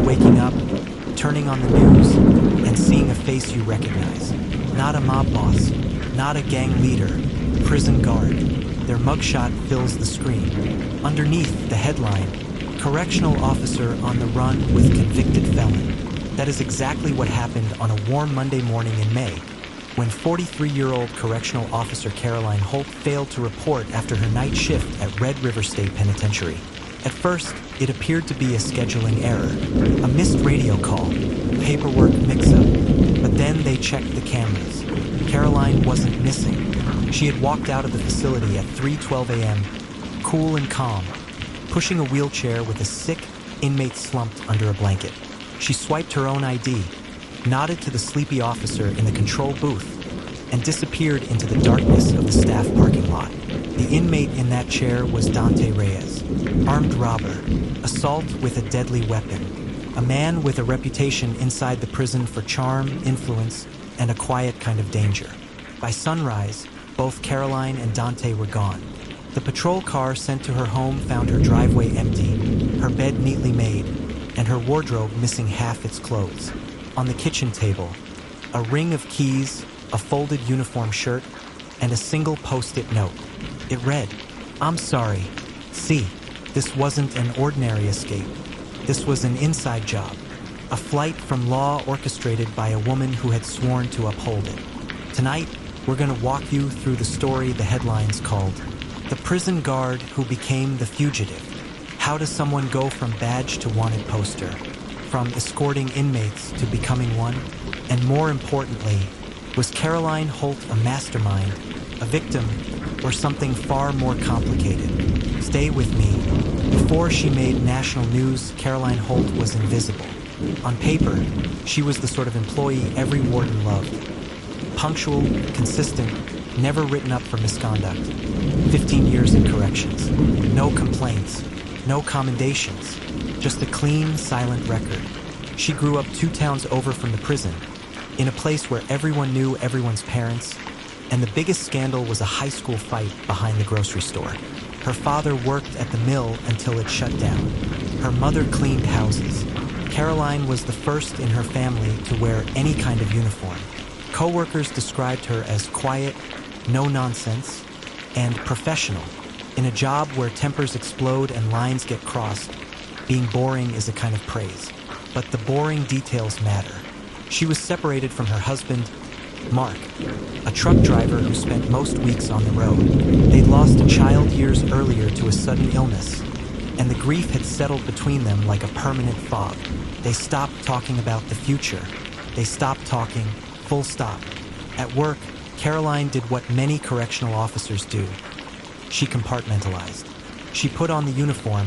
waking up, turning on the news, and seeing a face you recognize. Not a mob boss, not a gang leader, prison guard. Their mugshot fills the screen. Underneath the headline, correctional officer on the run with convicted felon. That is exactly what happened on a warm Monday morning in May, when 43-year-old correctional officer Caroline Holt failed to report after her night shift at Red River State Penitentiary. At first, it appeared to be a scheduling error, a missed radio call, paperwork mix-up. But then they checked the cameras. Caroline wasn't missing. She had walked out of the facility at 3:12 a.m., cool and calm, pushing a wheelchair with a sick inmate slumped under a blanket. She swiped her own ID, nodded to the sleepy officer in the control booth, and disappeared into the darkness of the staff parking lot. The inmate in that chair was Dante Reyes, armed robber, assault with a deadly weapon, a man with a reputation inside the prison for charm, influence, and a quiet kind of danger. By sunrise, both Caroline and Dante were gone. The patrol car sent to her home found her driveway empty, her bed neatly made, and her wardrobe missing half its clothes. On the kitchen table, a ring of keys, a folded uniform shirt, and a single post-it note. It read, "I'm sorry. See, this wasn't an ordinary escape. This was an inside job, a flight from law orchestrated by a woman who had sworn to uphold it." Tonight, we're going to walk you through the story the headlines called "The Prison Guard Who Became the Fugitive." How does someone go from badge to wanted poster? From escorting inmates to becoming one? And more importantly, was Caroline Holt a mastermind, a victim, or something far more complicated? Stay with me. Before she made national news, Caroline Holt was invisible. On paper, she was the sort of employee every warden loved. Punctual, consistent, never written up for misconduct. 15 years in corrections. No complaints, no commendations, just a clean, silent record. She grew up 2 towns over from the prison, in a place where everyone knew everyone's parents, and the biggest scandal was a high school fight behind the grocery store. Her father worked at the mill until it shut down. Her mother cleaned houses. Caroline was the first in her family to wear any kind of uniform. Co-workers described her as quiet, no nonsense, and professional. In a job where tempers explode and lines get crossed, being boring is a kind of praise. But the boring details matter. She was separated from her husband, Mark, a truck driver who spent most weeks on the road. They'd lost a child years earlier to a sudden illness, and the grief had settled between them like a permanent fog. They stopped talking about the future. They stopped talking, full stop. At work, Caroline did what many correctional officers do. She compartmentalized. She put on the uniform,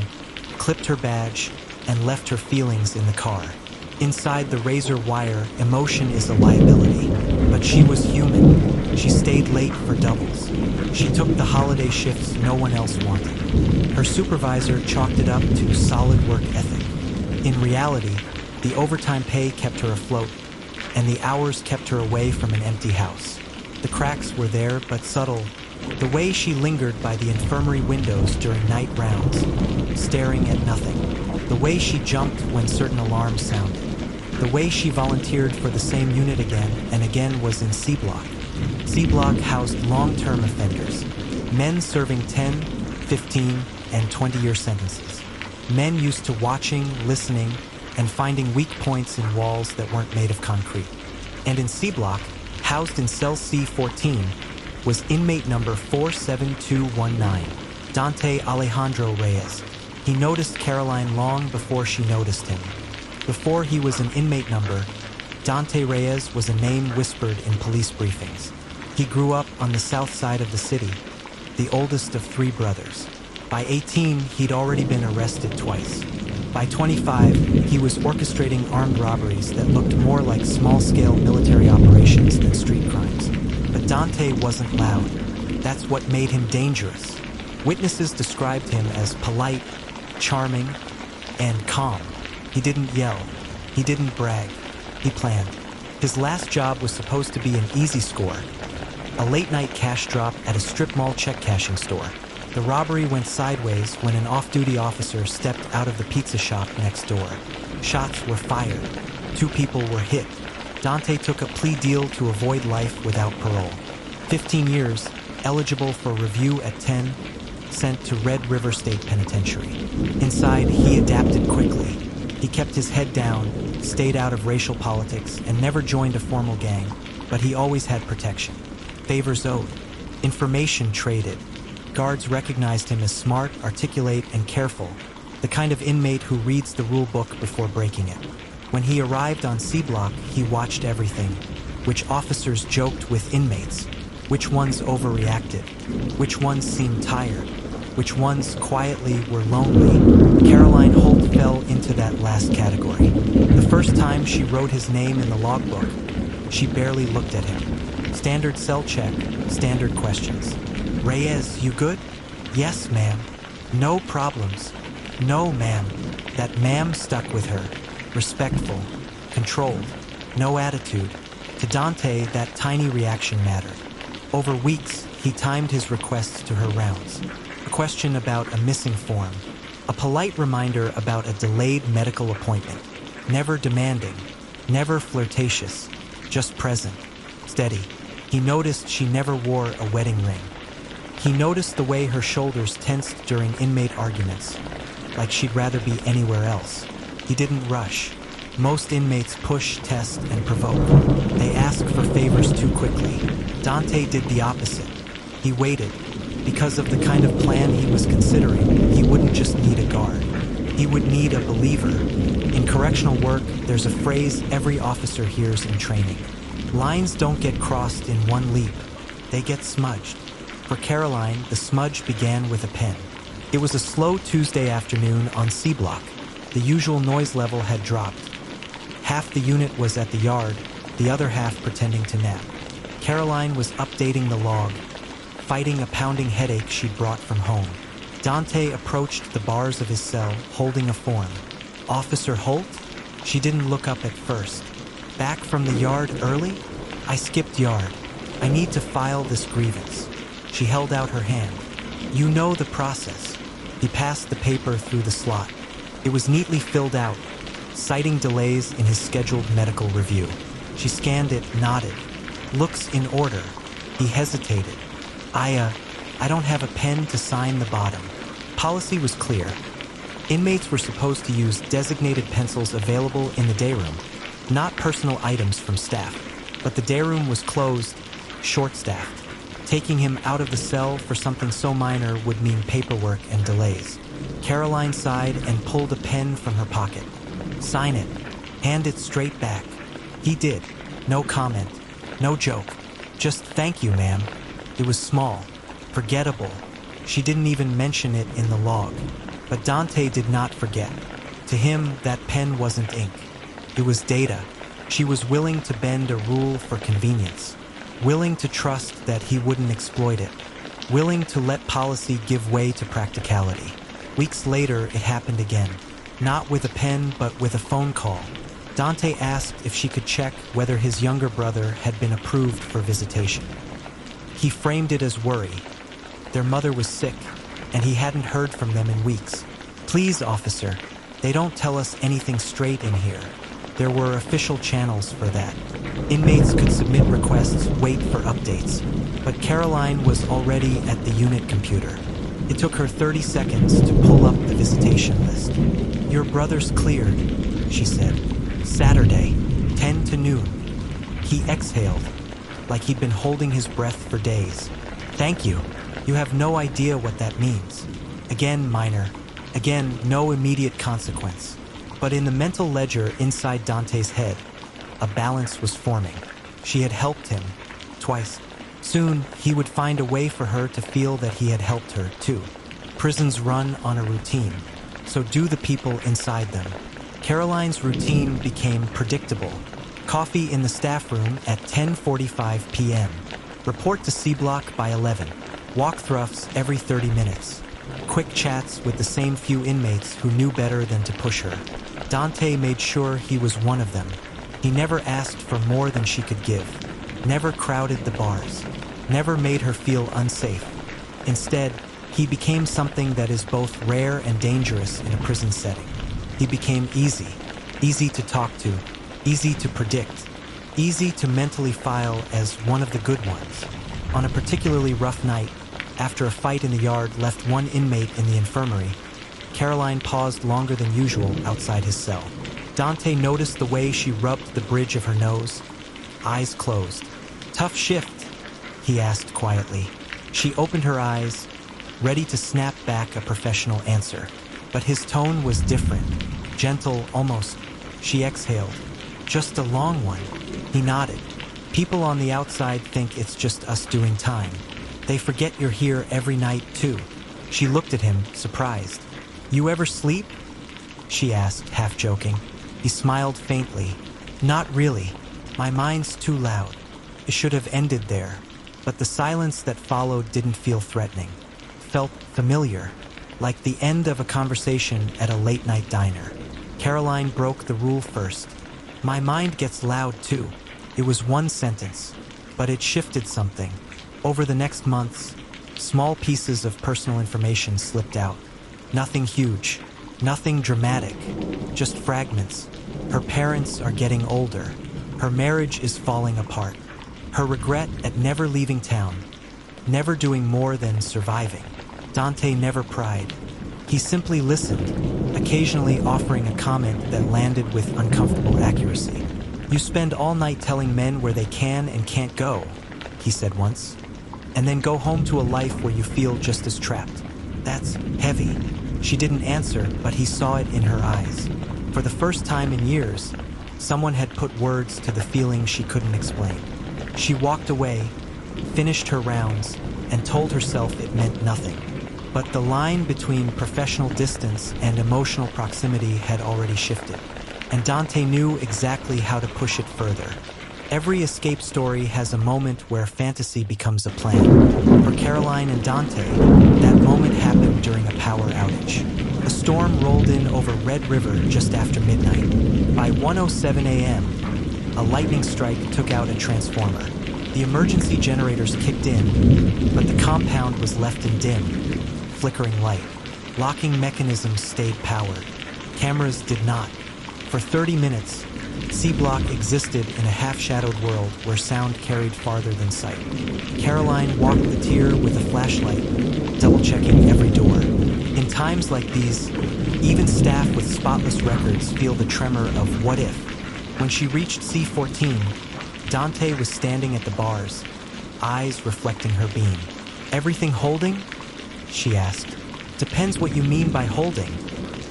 clipped her badge, and left her feelings in the car. Inside the razor wire, emotion is a liability. But she was human. She stayed late for doubles. She took the holiday shifts no one else wanted. Her supervisor chalked it up to solid work ethic. In reality, the overtime pay kept her afloat, and the hours kept her away from an empty house. The cracks were there, but subtle. The way she lingered by the infirmary windows during night rounds, staring at nothing. The way she jumped when certain alarms sounded. The way she volunteered for the same unit again and again was in C Block. C Block housed long-term offenders, men serving 10, 15, and 20-year sentences. Men used to watching, listening, and finding weak points in walls that weren't made of concrete. And in C Block, housed in cell C14, was inmate number 47219, Dante Alejandro Reyes. He noticed Caroline long before she noticed him. Before he was an inmate number, Dante Reyes was a name whispered in police briefings. He grew up on the south side of the city, the oldest of 3 brothers. By 18, he'd already been arrested twice. By 25, he was orchestrating armed robberies that looked more like small-scale military operations than street crimes. But Dante wasn't loud. That's what made him dangerous. Witnesses described him as polite, charming, and calm. He didn't yell. He didn't brag. He planned. His last job was supposed to be an easy score, a late-night cash drop at a strip mall check cashing store. The robbery went sideways when an off-duty officer stepped out of the pizza shop next door. Shots were fired. 2 people were hit. Dante took a plea deal to avoid life without parole. 15 years, eligible for review at 10, sent to Red River State Penitentiary. Inside, he adapted quickly. He kept his head down, stayed out of racial politics, and never joined a formal gang, but he always had protection. Favors owed. Information traded. Guards recognized him as smart, articulate, and careful, the kind of inmate who reads the rule book before breaking it. When he arrived on C Block, he watched everything. Which officers joked with inmates, which ones overreacted, which ones seemed tired, which ones quietly were lonely. Caroline Holt fell into that last category. The first time she wrote his name in the logbook, she barely looked at him. Standard cell check, standard questions. Reyes, you good? Yes, ma'am. No problems. No, ma'am. That ma'am stuck with her. Respectful, controlled, no attitude. To Dante, that tiny reaction mattered. Over weeks, he timed his requests to her rounds. A question about a missing form. A polite reminder about a delayed medical appointment. Never demanding, never flirtatious, just present, steady. He noticed she never wore a wedding ring. He noticed the way her shoulders tensed during inmate arguments, like she'd rather be anywhere else. He didn't rush. Most inmates push, test, and provoke. They ask for favors too quickly. Dante did the opposite. He waited. Because of the kind of plan he was considering, he wouldn't just need a guard. He would need a believer. In correctional work, there's a phrase every officer hears in training. Lines don't get crossed in one leap. They get smudged. For Caroline, the smudge began with a pen. It was a slow Tuesday afternoon on C Block. The usual noise level had dropped. Half the unit was at the yard, the other half pretending to nap. Caroline was updating the log, fighting a pounding headache she'd brought from home. Dante approached the bars of his cell, holding a form. Officer Holt? She didn't look up at first. Back from the yard early? I skipped yard. I need to file this grievance. She held out her hand. You know the process. He passed the paper through the slot. It was neatly filled out, citing delays in his scheduled medical review. She scanned it, nodded. Looks in order. He hesitated. I don't have a pen to sign the bottom. Policy was clear. Inmates were supposed to use designated pencils available in the day room, not personal items from staff. But the day room was closed, short-staffed. Taking him out of the cell for something so minor would mean paperwork and delays. Caroline sighed and pulled a pen from her pocket. Sign it. Hand it straight back. He did. No comment. No joke. Just thank you, ma'am. It was small. Forgettable. She didn't even mention it in the log. But Dante did not forget. To him, that pen wasn't ink. It was data. She was willing to bend a rule for convenience. Willing to trust that he wouldn't exploit it. Willing to let policy give way to practicality. Weeks later, it happened again. Not with a pen, but with a phone call. Dante asked if she could check whether his younger brother had been approved for visitation. He framed it as worry. Their mother was sick, and he hadn't heard from them in weeks. Please, officer, they don't tell us anything straight in here. There were official channels for that. Inmates could submit requests, wait for updates. But Caroline was already at the unit computer. It took her 30 seconds to pull up the visitation list. Your brother's cleared, she said. Saturday, 10 to noon. He exhaled, like he'd been holding his breath for days. Thank you. You have no idea what that means. Again, minor. Again, no immediate consequence. But in the mental ledger inside Dante's head, a balance was forming. She had helped him, twice. Soon, he would find a way for her to feel that he had helped her, too. Prisons run on a routine, so do the people inside them. Caroline's routine became predictable. Coffee in the staff room at 10:45 p.m. Report to C Block by 11. Walk throughs every 30 minutes. Quick chats with the same few inmates who knew better than to push her. Dante made sure he was one of them. He never asked for more than she could give. Never crowded the bars. Never made her feel unsafe. Instead, He became something that is both rare and dangerous in a prison setting. He became easy. Easy to talk to. Easy to predict. Easy to mentally file as one of the good ones. On a particularly rough night, after a fight in the yard left one inmate in the infirmary, Caroline paused longer than usual outside his cell. Dante noticed the way she rubbed the bridge of her nose, eyes closed. "Tough shift?" he asked quietly. She opened her eyes, ready to snap back a professional answer. But his tone was different, gentle almost. She exhaled. "Just a long one." He nodded. "People on the outside think it's just us doing time. They forget you're here every night, too." She looked at him, surprised. "You ever sleep?" she asked, half joking. He smiled faintly. "Not really. My mind's too loud. It should have ended there." But the silence that followed didn't feel threatening. Felt familiar, like the end of a conversation at a late-night diner. Caroline broke the rule first. "My mind gets loud, too." It was one sentence, but it shifted something. Over the next months, small pieces of personal information slipped out. Nothing huge, nothing dramatic, just fragments. Her parents are getting older. Her marriage is falling apart. Her regret at never leaving town, never doing more than surviving. Dante never pried. He simply listened, occasionally offering a comment that landed with uncomfortable accuracy. "You spend all night telling men where they can and can't go," he said once, "and then go home to a life where you feel just as trapped. That's heavy." She didn't answer, but he saw it in her eyes. For the first time in years, someone had put words to the feeling she couldn't explain. She walked away, finished her rounds, and told herself it meant nothing. But the line between professional distance and emotional proximity had already shifted, and Dante knew exactly how to push it further. Every escape story has a moment where fantasy becomes a plan. For Caroline and Dante, that moment happened during a power outage. A storm rolled in over Red River just after midnight. By 1:07 a.m., a lightning strike took out a transformer. The emergency generators kicked in, but the compound was left in dim, flickering light. Locking mechanisms stayed powered. Cameras did not. For 30 minutes, C-Block existed in a half-shadowed world where sound carried farther than sight. Caroline walked the tier with a flashlight, double-checking every door. In times like these, even staff with spotless records feel the tremor of what if. When she reached C-14, Dante was standing at the bars, eyes reflecting her beam. "Everything holding?" she asked. "Depends what you mean by holding,"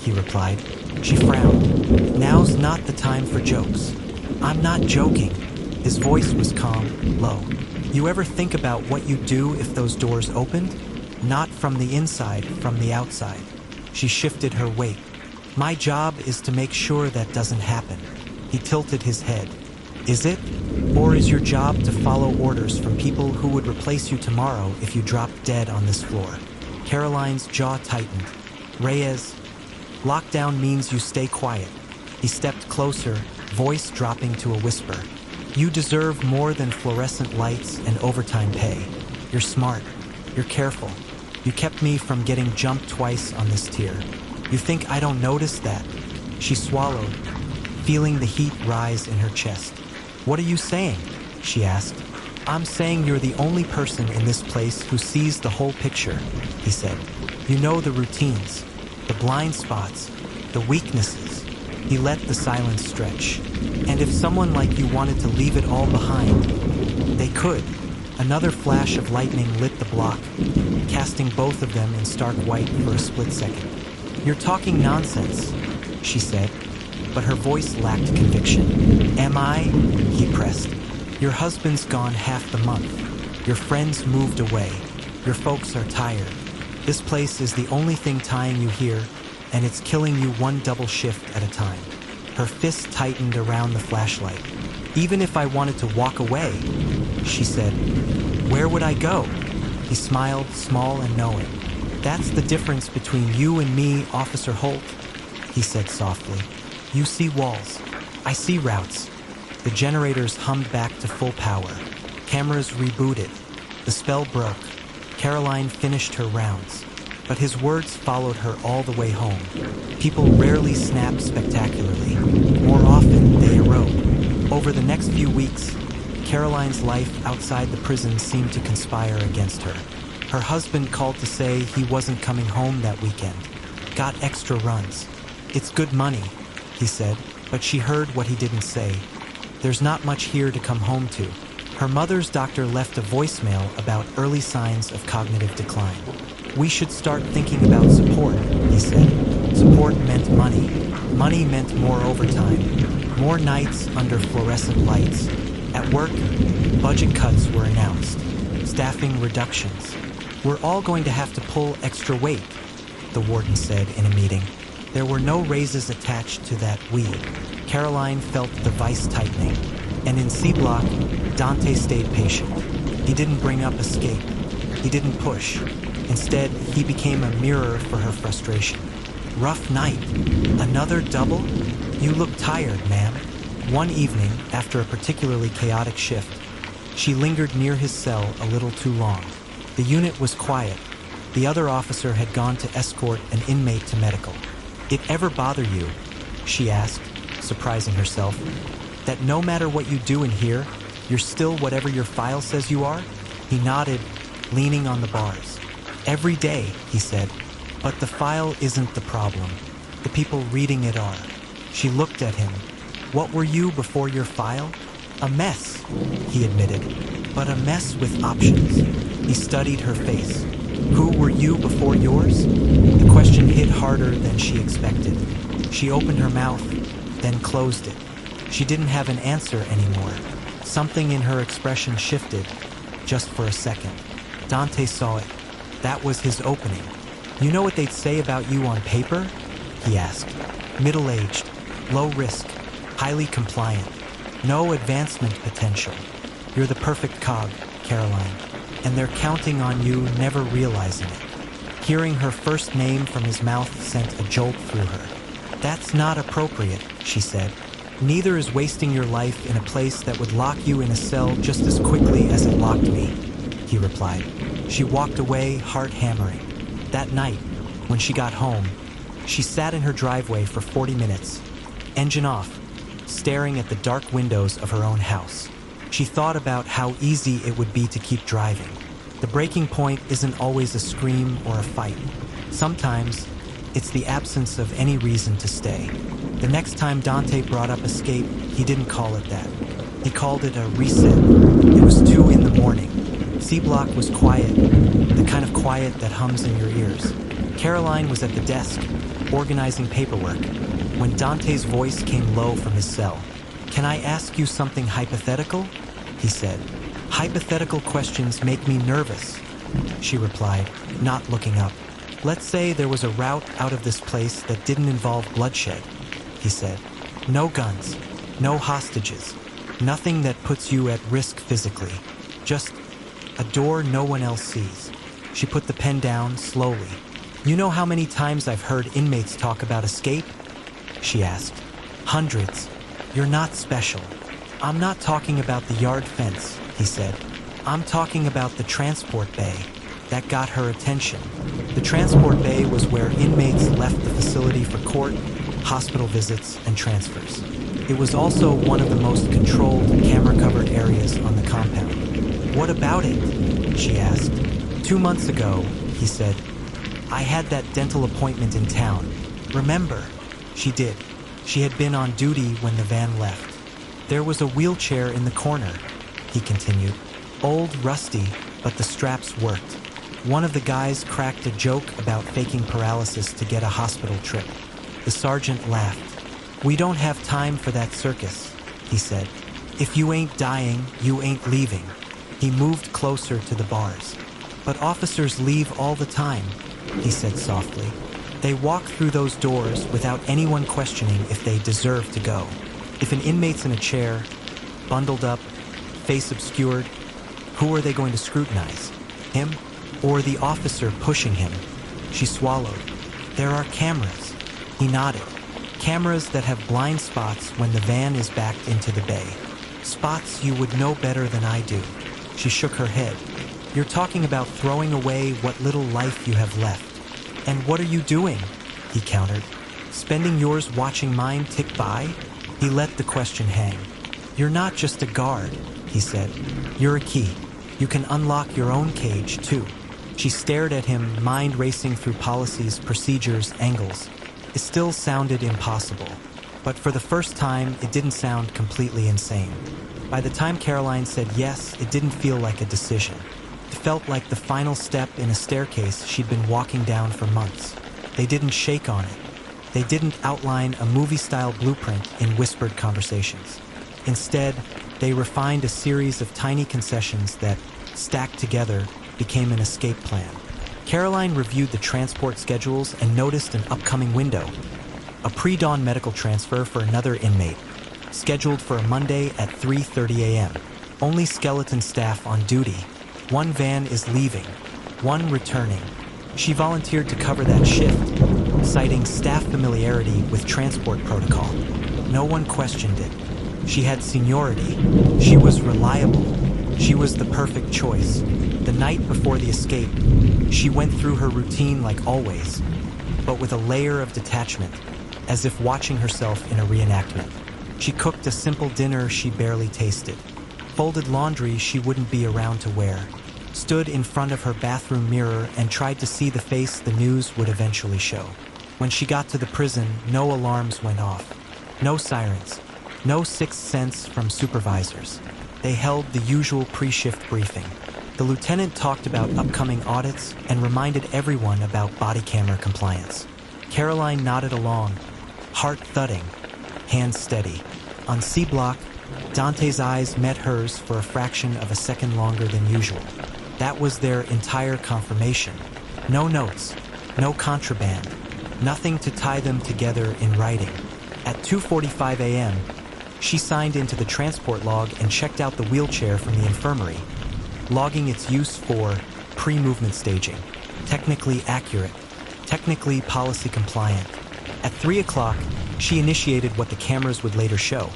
he replied. She frowned. "Now's not the time for jokes." "I'm not joking." His voice was calm, low. "You ever think about what you'd do if those doors opened? Not from the inside, from the outside." She shifted her weight. "My job is to make sure that doesn't happen." He tilted his head. "Is it? Or is your job to follow orders from people who would replace you tomorrow if you dropped dead on this floor?" Caroline's jaw tightened. "Reyes, lockdown means you stay quiet." He stepped closer, voice dropping to a whisper. "You deserve more than fluorescent lights and overtime pay. You're smart. You're careful. You kept me from getting jumped twice on this tier. You think I don't notice that?" She swallowed, feeling the heat rise in her chest. "What are you saying?" she asked. "I'm saying you're the only person in this place who sees the whole picture," he said. "You know the routines, the blind spots, the weaknesses." He let the silence stretch. "And if someone like you wanted to leave it all behind, they could." Another flash of lightning lit the block, casting both of them in stark white for a split second. "You're talking nonsense," she said, but her voice lacked conviction. "Am I?" he pressed. "Your husband's gone half the month. Your friends moved away. Your folks are tired. This place is the only thing tying you here, and it's killing you one double shift at a time." Her fist tightened around the flashlight. "Even if I wanted to walk away," she said, "where would I go?" He smiled, small and knowing. "That's the difference between you and me, Officer Holt," he said softly. "You see walls. I see routes." The generators hummed back to full power. Cameras rebooted. The spell broke. Caroline finished her rounds. but his words followed her all the way home. People rarely snap spectacularly. More often, they erode. Over the next few weeks, Caroline's life outside the prison seemed to conspire against her. Her husband called to say he wasn't coming home that weekend. Got extra runs. It's good money, he said, but she heard what he didn't say. There's not much here to come home to. Her mother's doctor left a voicemail about early signs of cognitive decline. We should start thinking about support, he said. Support meant money. Money meant more overtime, more nights under fluorescent lights. At work, budget cuts were announced, staffing reductions. We're all going to have to pull extra weight, the warden said in a meeting. There were no raises attached to that weed. Caroline felt the vice tightening, and in C Block, Dante stayed patient. He didn't bring up escape. He didn't push. Instead, he became a mirror for her frustration. Rough night. Another double? You look tired, ma'am. One evening, after a particularly chaotic shift, she lingered near his cell a little too long. The unit was quiet. The other officer had gone to escort an inmate to medical. It ever bother you, she asked, surprising herself, that no matter what you do in here, you're still whatever your file says you are? He nodded, leaning on the bars. Every day, he said, but the file isn't the problem. The people reading it are. She looked at him. What were you before your file? A mess, he admitted, but a mess with options. He studied her face. Who were you before yours? The question hit harder than she expected. She opened her mouth, then closed it. She didn't have an answer anymore. Something in her expression shifted, just for a second. Dante saw it. That was his opening. You know what they'd say about you on paper? He asked. Middle-aged, low risk, highly compliant, no advancement potential. You're the perfect cog, Caroline, and they're counting on you, never realizing it. Hearing her first name from his mouth sent a jolt through her. That's not appropriate, she said. Neither is wasting your life in a place that would lock you in a cell just as quickly as it locked me, he replied. She walked away, heart hammering. That night, when she got home, she sat in her driveway for 40 minutes, engine off, staring at the dark windows of her own house. She thought about how easy it would be to keep driving. The breaking point isn't always a scream or a fight. Sometimes, it's the absence of any reason to stay. The next time Dante brought up escape, he didn't call it that. He called it a reset. It was 2 in the morning. C Block was quiet, the kind of quiet that hums in your ears. Caroline was at the desk, organizing paperwork, when Dante's voice came low from his cell. Can I ask you something hypothetical? He said. Hypothetical questions make me nervous, she replied, not looking up. Let's say there was a route out of this place that didn't involve bloodshed, he said. No guns, no hostages, nothing that puts you at risk physically. Just a door no one else sees. She put the pen down slowly. You know how many times I've heard inmates talk about escape? She asked. Hundreds. You're not special. I'm not talking about the yard fence, he said. I'm talking about the transport bay. That got her attention. The transport bay was where inmates left the facility for court, hospital visits, and transfers. It was also one of the most controlled, camera-covered areas on the compound. What about it? She asked. 2 months ago, he said, I had that dental appointment in town. Remember? She did. She had been on duty when the van left. There was a wheelchair in the corner, he continued. Old, rusty, but the straps worked. One of the guys cracked a joke about faking paralysis to get a hospital trip. The sergeant laughed. We don't have time for that circus, he said. If you ain't dying, you ain't leaving. He moved closer to the bars. But officers leave all the time, he said softly. They walk through those doors without anyone questioning if they deserve to go. If an inmate's in a chair, bundled up, face obscured, who are they going to scrutinize? Him or the officer pushing him? She swallowed. There are cameras. He nodded. Cameras that have blind spots when the van is backed into the bay. Spots you would know better than I do. She shook her head. You're talking about throwing away what little life you have left. "And what are you doing?" he countered. "Spending yours watching mine tick by?" He let the question hang. "You're not just a guard," he said. "You're a key. You can unlock your own cage, too." She stared at him, mind racing through policies, procedures, angles. It still sounded impossible, but for the first time, it didn't sound completely insane. By the time Caroline said yes, it didn't feel like a decision. It felt like the final step in a staircase she'd been walking down for months. They didn't shake on it. They didn't outline a movie-style blueprint in whispered conversations. Instead, they refined a series of tiny concessions that, stacked together, became an escape plan. Caroline reviewed the transport schedules and noticed an upcoming window. A pre-dawn medical transfer for another inmate, scheduled for a Monday at 3:30 a.m. Only skeleton staff on duty. One van is leaving, one returning. She volunteered to cover that shift, citing staff familiarity with transport protocol. No one questioned it. She had seniority. She was reliable. She was the perfect choice. The night before the escape, she went through her routine like always, but with a layer of detachment, as if watching herself in a reenactment. She cooked a simple dinner she barely tasted, folded laundry she wouldn't be around to wear, stood in front of her bathroom mirror and tried to see the face the news would eventually show. When she got to the prison, no alarms went off, no sirens, no sixth sense from supervisors. They held the usual pre-shift briefing. The lieutenant talked about upcoming audits and reminded everyone about body camera compliance. Caroline nodded along, heart thudding, hands steady. On C block, Dante's eyes met hers for a fraction of a second longer than usual. That was their entire confirmation. No notes, no contraband, nothing to tie them together in writing. At 2:45 a.m., she signed into the transport log and checked out the wheelchair from the infirmary, logging its use for pre-movement staging. Technically accurate, technically policy compliant. At 3 o'clock, she initiated what the cameras would later show.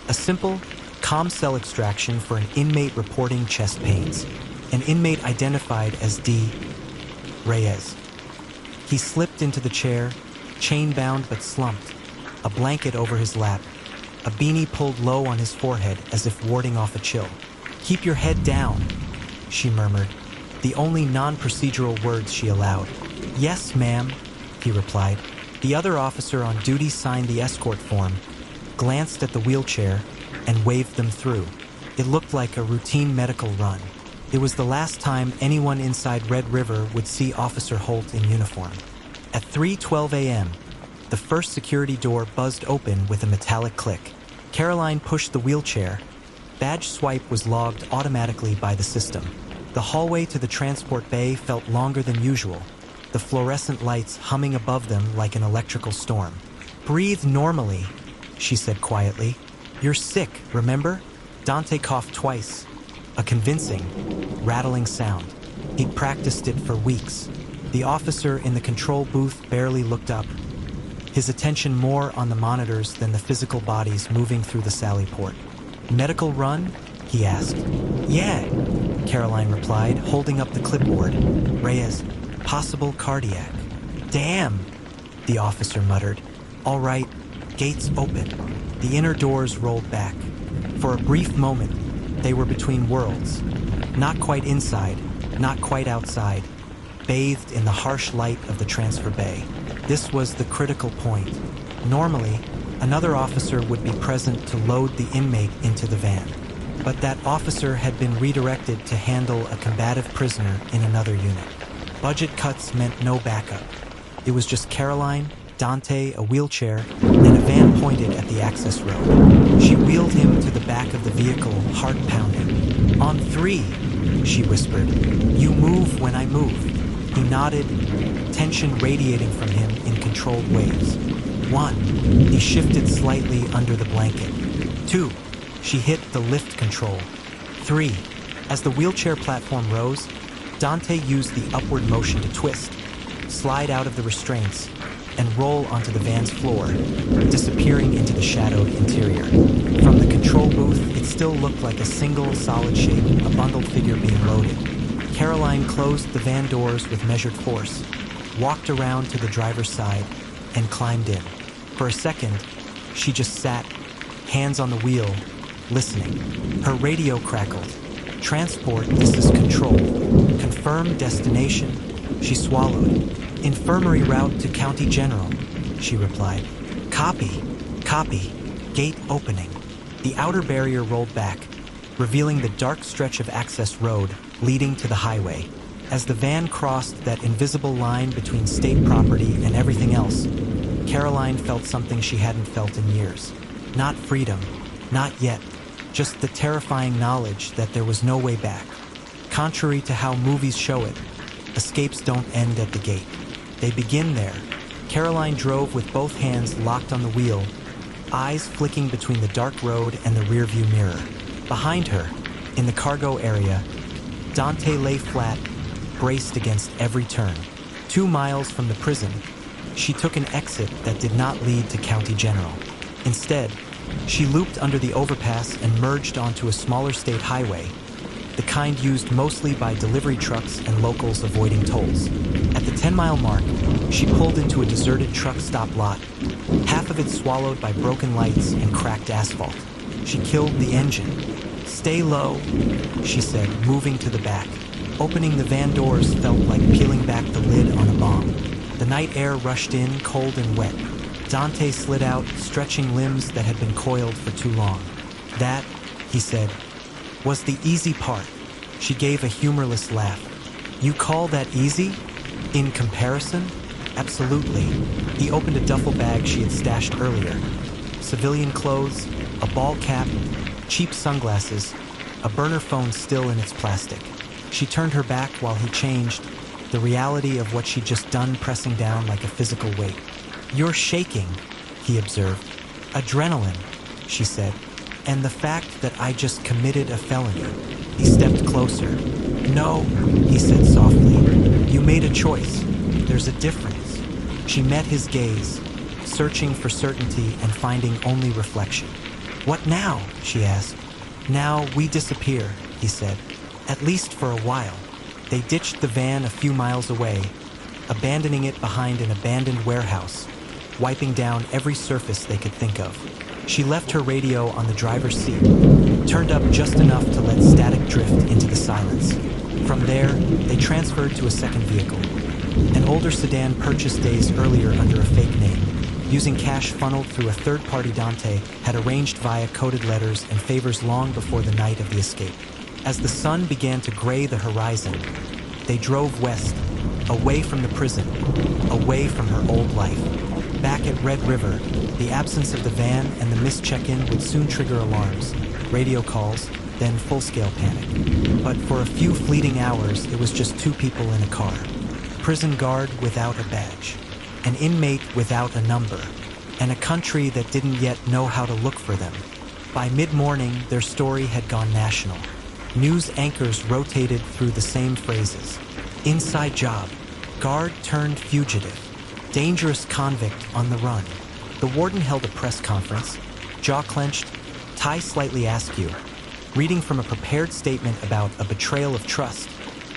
A simple, comm cell extraction for an inmate reporting chest pains. An inmate identified as D. Reyes. He slipped into the chair, chain-bound but slumped, a blanket over his lap, a beanie pulled low on his forehead as if warding off a chill. "Keep your head down," she murmured, the only non-procedural words she allowed. "Yes, ma'am," he replied. The other officer on duty signed the escort form, glanced at the wheelchair, and waved them through. It looked like a routine medical run. It was the last time anyone inside Red River would see Officer Holt in uniform. At 3:12 a.m., the first security door buzzed open with a metallic click. Caroline pushed the wheelchair. Badge swipe was logged automatically by the system. The hallway to the transport bay felt longer than usual, the fluorescent lights humming above them like an electrical storm. "Breathe normally," she said quietly. "You're sick, remember?" Dante coughed twice, a convincing, rattling sound. He'd practiced it for weeks. The officer in the control booth barely looked up, his attention more on the monitors than the physical bodies moving through the sally port. "Medical run?" he asked. "Yeah," Caroline replied, holding up the clipboard. "Reyes, possible cardiac." "Damn," the officer muttered. "All right, gates open." The inner doors rolled back. For a brief moment, they were between worlds. Not quite inside, not quite outside, bathed in the harsh light of the transfer bay. This was the critical point. Normally, another officer would be present to load the inmate into the van. But that officer had been redirected to handle a combative prisoner in another unit. Budget cuts meant no backup. It was just Caroline, Dante, a wheelchair, and a van pointed at the access road. She wheeled him to the back of the vehicle, heart pounding. "On 3, she whispered. "You move when I move." He nodded, tension radiating from him in controlled waves. 1, he shifted slightly under the blanket. 2, she hit the lift control. 3, as the wheelchair platform rose, Dante used the upward motion to twist, slide out of the restraints, and roll onto the van's floor, disappearing into the shadowed interior. From the control booth, it still looked like a single solid shape, a bundled figure being loaded. Caroline closed the van doors with measured force, walked around to the driver's side, and climbed in. For a second, she just sat, hands on the wheel, listening. Her radio crackled. "Transport, this is control. Confirm destination." She swallowed. "Infirmary route to County General," she replied. "Copy, copy. Gate opening." The outer barrier rolled back, revealing the dark stretch of access road leading to the highway. As the van crossed that invisible line between state property and everything else, Caroline felt something she hadn't felt in years. Not freedom, not yet, just the terrifying knowledge that there was no way back. Contrary to how movies show it, escapes don't end at the gate. They begin there. Caroline drove with both hands locked on the wheel, eyes flicking between the dark road and the rearview mirror. Behind her, in the cargo area, Dante lay flat, braced against every turn. 2 miles from the prison, she took an exit that did not lead to County General. Instead, she looped under the overpass and merged onto a smaller state highway, the kind used mostly by delivery trucks and locals avoiding tolls. At the 10-mile mark, she pulled into a deserted truck stop lot, half of it swallowed by broken lights and cracked asphalt. She killed the engine. "Stay low," she said, moving to the back. Opening the van doors felt like peeling back the lid on a bomb. The night air rushed in, cold and wet. Dante slid out, stretching limbs that had been coiled for too long. "That," he said, "was the easy part." She gave a humorless laugh. "You call that easy? In comparison?" "Absolutely." He opened a duffel bag she had stashed earlier. Civilian clothes, a ball cap, cheap sunglasses, a burner phone still in its plastic. She turned her back while he changed, the reality of what she'd just done pressing down like a physical weight. "You're shaking," he observed. "Adrenaline," she said. "And the fact that I just committed a felony." He stepped closer. "No," he said softly. "You made a choice. There's a difference." She met his gaze, searching for certainty and finding only reflection. "What now?" she asked. "Now we disappear," he said. "At least for a while." They ditched the van a few miles away, abandoning it behind an abandoned warehouse, wiping down every surface they could think of. She left her radio on the driver's seat, turned up just enough to let static drift into the silence. From there, they transferred to a second vehicle, an older sedan purchased days earlier under a fake name, using cash funneled through a third-party Dante had arranged via coded letters and favors long before the night of the escape. As the sun began to gray the horizon, they drove west, away from the prison, away from her old life. Back at Red River, the absence of the van and the missed check-in would soon trigger alarms, radio calls, then full-scale panic. But for a few fleeting hours, it was just 2 people in a car. Prison guard without a badge, an inmate without a number, and a country that didn't yet know how to look for them. By mid-morning, their story had gone national. News anchors rotated through the same phrases. Inside job, guard turned fugitive, dangerous convict on the run. The warden held a press conference, jaw clenched, tie slightly askew, reading from a prepared statement about a betrayal of trust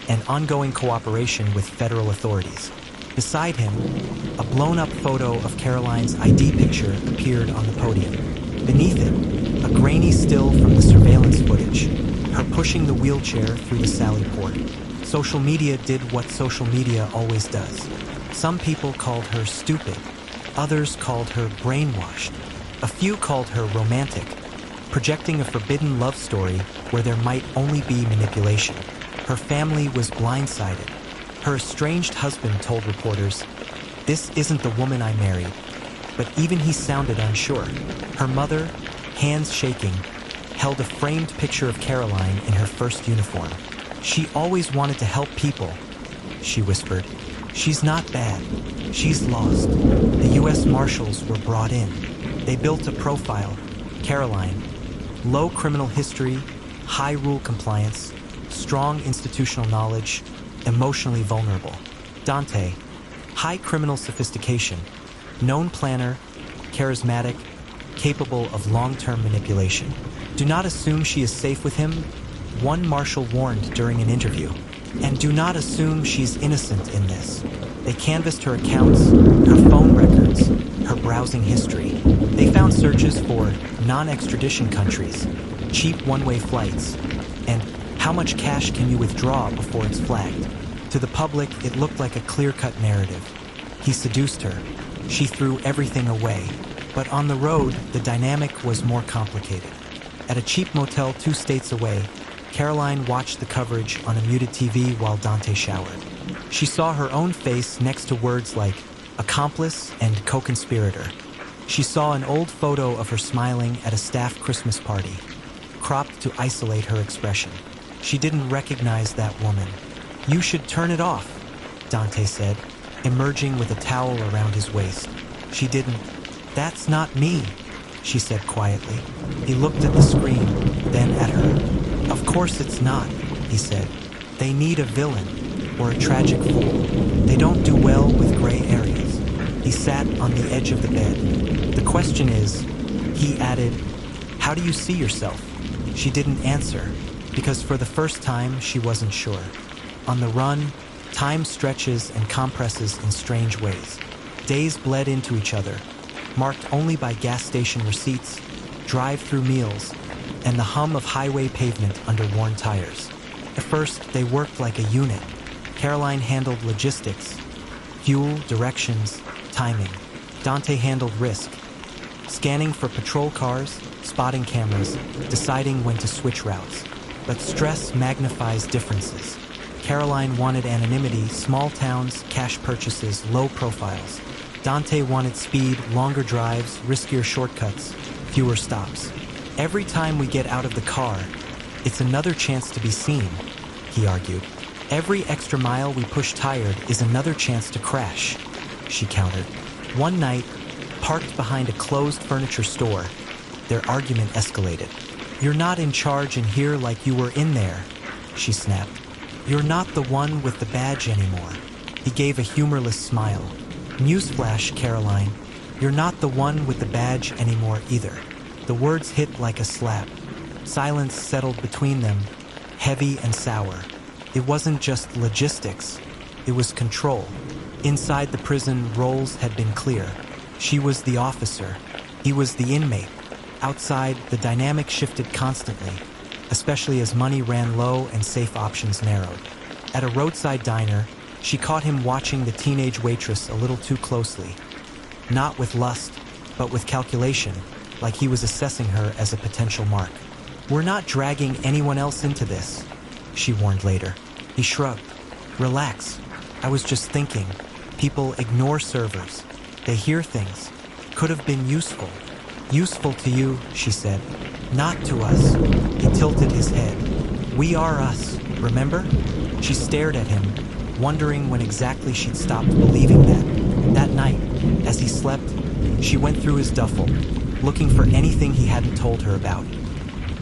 and ongoing cooperation with federal authorities. Beside him, a blown-up photo of Caroline's ID picture appeared on the podium. Beneath it, a grainy still from the surveillance footage, her pushing the wheelchair through the sally port. Social media did what social media always does. Some people called her stupid. Others called her brainwashed. A few called her romantic, projecting a forbidden love story where there might only be manipulation. Her family was blindsided. Her estranged husband told reporters, "This isn't the woman I married." But even he sounded unsure. Her mother, hands shaking, held a framed picture of Caroline in her first uniform. "She always wanted to help people," she whispered. "She's not bad. She's lost." The U.S. Marshals were brought in. They built a profile. Caroline, low criminal history, high rule compliance, strong institutional knowledge, emotionally vulnerable. Dante, high criminal sophistication, known planner, charismatic, capable of long-term manipulation. "Do not assume she is safe with him," one marshal warned during an interview. And do not assume she's innocent in this. They canvassed her accounts, her phone records, her browsing history. They found searches for non-extradition countries, cheap one-way flights, and how much cash can you withdraw before it's flagged. To the public, it looked like a clear-cut narrative. He seduced her. She threw everything away. But on the road, the dynamic was more complicated. At a cheap motel 2 states away, Caroline watched the coverage on a muted TV while Dante showered. She saw her own face next to words like accomplice and co-conspirator. She saw an old photo of her smiling at a staff Christmas party, cropped to isolate her expression. She didn't recognize that woman. "You should turn it off," Dante said, emerging with a towel around his waist. She didn't. "That's not me," she said quietly. He looked at the screen, then at her. "Of course it's not," he said. "They need a villain, or a tragic fool. They don't do well with gray areas." He sat on the edge of the bed. "The question is," he added, "how do you see yourself?" She didn't answer, because for the first time she wasn't sure. On the run, time stretches and compresses in strange ways. Days bled into each other, marked only by gas station receipts, drive-through meals, and the hum of highway pavement under worn tires. At first, they worked like a unit. Caroline handled logistics, fuel, directions, timing. Dante handled risk, scanning for patrol cars, spotting cameras, deciding when to switch routes. But stress magnifies differences. Caroline wanted anonymity, small towns, cash purchases, low profiles. Dante wanted speed, longer drives, riskier shortcuts, fewer stops. "Every time we get out of the car, it's another chance to be seen," he argued. "Every extra mile we push tired is another chance to crash," she countered. One night, parked behind a closed furniture store, their argument escalated. "You're not in charge in here like you were in there," she snapped. "You're not the one with the badge anymore." He gave a humorless smile. "Newsflash, Caroline, you're not the one with the badge anymore either." The words hit like a slap. Silence settled between them, heavy and sour. It wasn't just logistics, it was control. Inside the prison, roles had been clear. She was the officer, he was the inmate. Outside, the dynamic shifted constantly, especially as money ran low and safe options narrowed. At a roadside diner, she caught him watching the teenage waitress a little too closely. Not with lust, but with calculation, like he was assessing her as a potential mark. "We're not dragging anyone else into this," she warned later. He shrugged. "Relax. I was just thinking. People ignore servers. They hear things. Could have been useful." "Useful to you," she said. "Not to us." He tilted his head. "We are us, remember?" She stared at him, wondering when exactly she'd stopped believing that. That night, as he slept, she went through his duffel, looking for anything he hadn't told her about.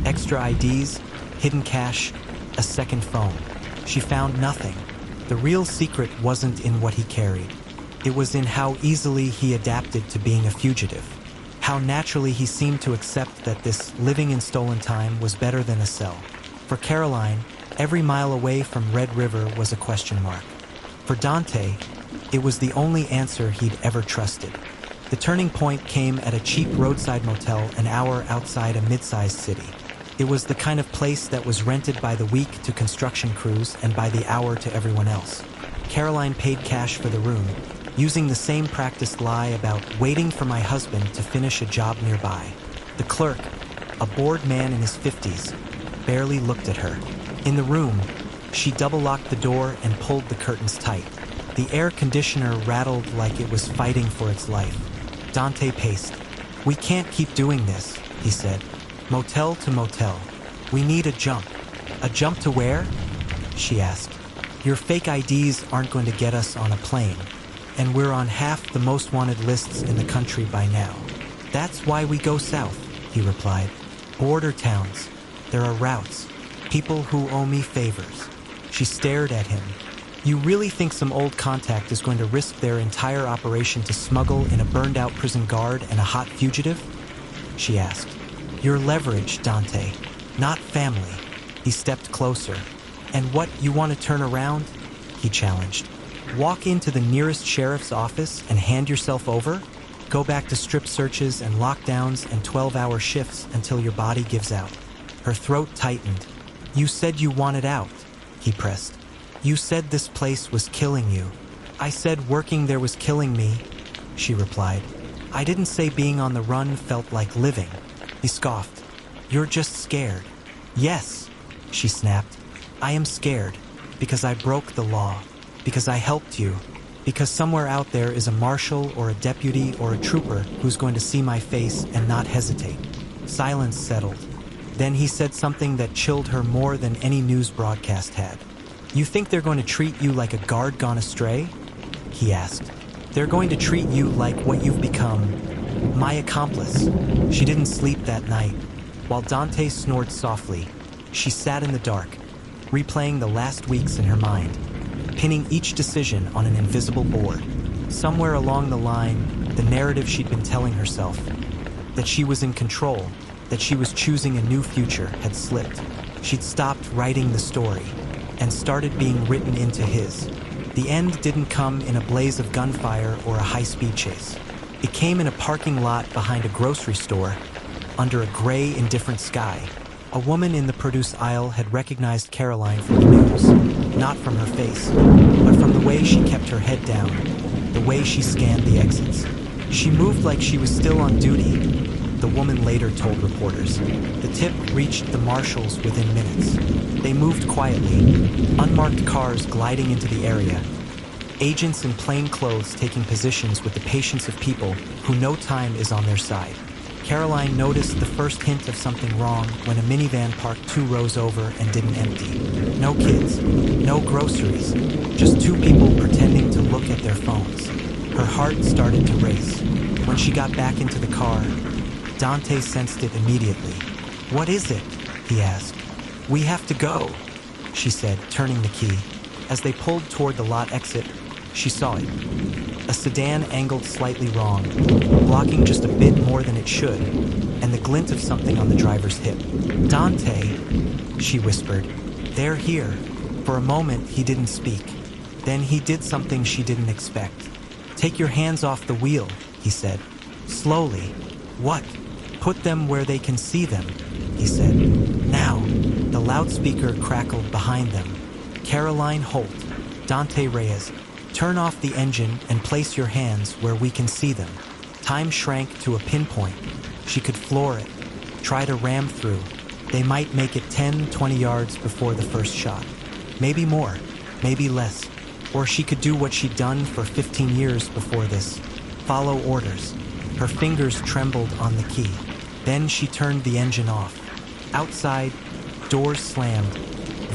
Extra IDs, hidden cash, a second phone. She found nothing. The real secret wasn't in what he carried. It was in how easily he adapted to being a fugitive. How naturally he seemed to accept that this living in stolen time was better than a cell. For Caroline, every mile away from Red River was a question mark. For Dante, it was the only answer he'd ever trusted. The turning point came at a cheap roadside motel an hour outside a mid-sized city. It was the kind of place that was rented by the week to construction crews and by the hour to everyone else. Caroline paid cash for the room, using the same practiced lie about waiting for my husband to finish a job nearby. The clerk, a bored man in his 50s, barely looked at her. In the room, she double-locked the door and pulled the curtains tight. The air conditioner rattled like it was fighting for its life. Dante paced. "We can't keep doing this," he said. "Motel to motel. We need a jump." "A jump to where?" she asked. "Your fake IDs aren't going to get us on a plane, and we're on half the most wanted lists in the country by now." "That's why we go south," he replied. "Border towns. There are routes. People who owe me favors." She stared at him. "You really think some old contact is going to risk their entire operation to smuggle in a burned-out prison guard and a hot fugitive?" she asked. "You're leverage, Dante, not family." He stepped closer. And what, you want to turn around? He challenged. Walk into the nearest sheriff's office and hand yourself over? Go back to strip searches and lockdowns and 12-hour shifts until your body gives out. Her throat tightened. You said you wanted out, he pressed. You said this place was killing you. I said working there was killing me, she replied. I didn't say being on the run felt like living. He scoffed. You're just scared. Yes, she snapped. I am scared because I broke the law, because I helped you, because somewhere out there is a marshal or a deputy or a trooper who's going to see my face and not hesitate. Silence settled. Then he said something that chilled her more than any news broadcast had. You think they're going to treat you like a guard gone astray? He asked. They're going to treat you like what you've become, my accomplice. She didn't sleep that night. While Dante snored softly, she sat in the dark, replaying the last weeks in her mind, pinning each decision on an invisible board. Somewhere along the line, the narrative she'd been telling herself, that she was in control, that she was choosing a new future, had slipped. She'd stopped writing the story and started being written into his. The end didn't come in a blaze of gunfire or a high-speed chase. It came in a parking lot behind a grocery store, under a gray, indifferent sky. A woman in the produce aisle had recognized Caroline from the news, not from her face, but from the way she kept her head down, the way she scanned the exits. She moved like she was still on duty, the woman later told reporters. The tip reached the marshals within minutes. They moved quietly, unmarked cars gliding into the area, agents in plain clothes taking positions with the patience of people who know time is on their side. Caroline noticed the first hint of something wrong when a minivan parked 2 rows over and didn't empty. No kids, no groceries, just 2 people pretending to look at their phones. Her heart started to race. When she got back into the car, Dante sensed it immediately. What is it? He asked. We have to go, she said, turning the key. As they pulled toward the lot exit, she saw it. A sedan angled slightly wrong, blocking just a bit more than it should, and the glint of something on the driver's hip. Dante, she whispered. They're here. For a moment, he didn't speak. Then he did something she didn't expect. Take your hands off the wheel, he said. Slowly. What? Put them where they can see them, he said. Now. The loudspeaker crackled behind them. Caroline Holt, Dante Reyes, turn off the engine and place your hands where we can see them. Time shrank to a pinpoint. She could floor it, try to ram through. They might make it 10, 20 yards before the first shot. Maybe more, maybe less. Or she could do what she'd done for 15 years before this. Follow orders. Her fingers trembled on the key. Then she turned the engine off. Outside, doors slammed.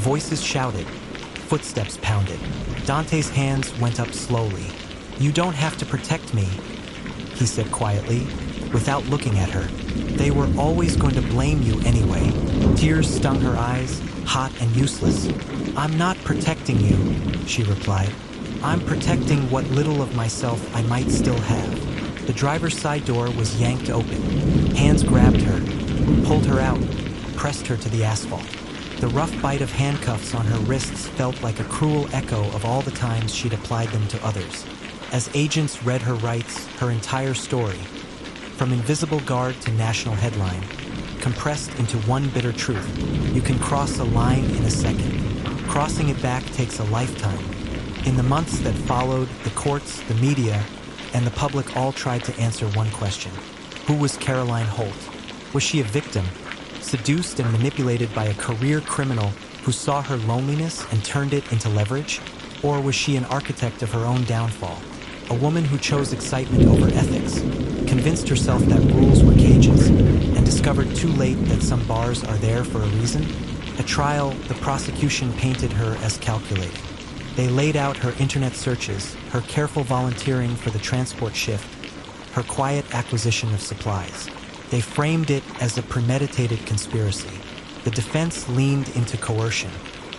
Voices shouted. Footsteps pounded. Dante's hands went up slowly. You don't have to protect me, he said quietly, without looking at her. They were always going to blame you anyway. Tears stung her eyes, hot and useless. I'm not protecting you, she replied. I'm protecting what little of myself I might still have. The driver's side door was yanked open. Hands grabbed her, pulled her out, pressed her to the asphalt. The rough bite of handcuffs on her wrists felt like a cruel echo of all the times she'd applied them to others. As agents read her rights, her entire story, from invisible guard to national headline, compressed into one bitter truth. You can cross a line in a second. Crossing it back takes a lifetime. In the months that followed, the courts, the media, and the public all tried to answer one question. Who was Caroline Holt? Was she a victim, seduced and manipulated by a career criminal who saw her loneliness and turned it into leverage? Or was she an architect of her own downfall? A woman who chose excitement over ethics, convinced herself that rules were cages, and discovered too late that some bars are there for a reason? At trial, the prosecution painted her as calculating. They laid out her internet searches, her careful volunteering for the transport shift, her quiet acquisition of supplies. They framed it as a premeditated conspiracy. The defense leaned into coercion.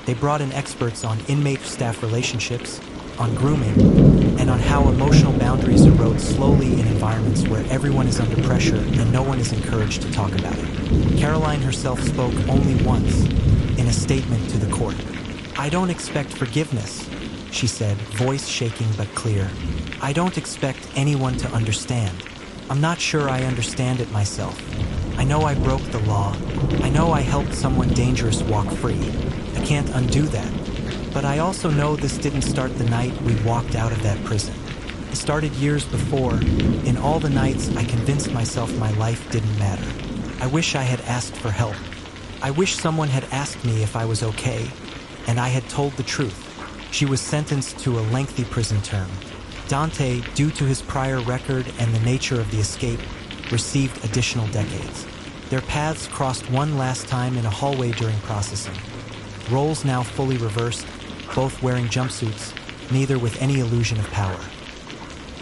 They brought in experts on inmate-staff relationships, on grooming, and on how emotional boundaries erode slowly in environments where everyone is under pressure and no one is encouraged to talk about it. Caroline herself spoke only once, in a statement to the court. "I don't expect forgiveness," she said, voice shaking but clear. "I don't expect anyone to understand. I'm not sure I understand it myself. I know I broke the law. I know I helped someone dangerous walk free. I can't undo that. But I also know this didn't start the night we walked out of that prison. It started years before. In all the nights I convinced myself my life didn't matter. I wish I had asked for help. I wish someone had asked me if I was okay, and I had told the truth." She was sentenced to a lengthy prison term. Dante, due to his prior record and the nature of the escape, received additional decades. Their paths crossed one last time in a hallway during processing. Roles now fully reversed, both wearing jumpsuits, neither with any illusion of power.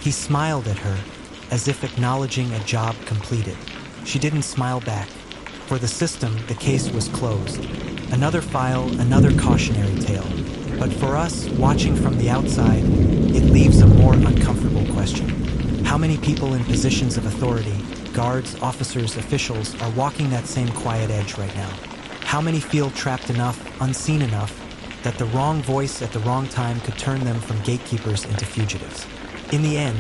He smiled at her, as if acknowledging a job completed. She didn't smile back. For the system, the case was closed. Another file, another cautionary tale. But for us, watching from the outside, it leaves a more uncomfortable question. How many people in positions of authority, guards, officers, officials, are walking that same quiet edge right now? How many feel trapped enough, unseen enough, that the wrong voice at the wrong time could turn them from gatekeepers into fugitives? In the end,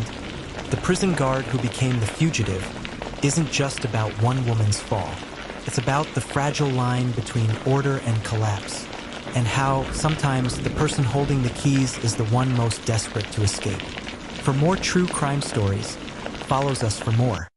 the prison guard who became the fugitive isn't just about one woman's fall. It's about the fragile line between order and collapse, and how sometimes the person holding the keys is the one most desperate to escape. For more true crime stories, follow us for more.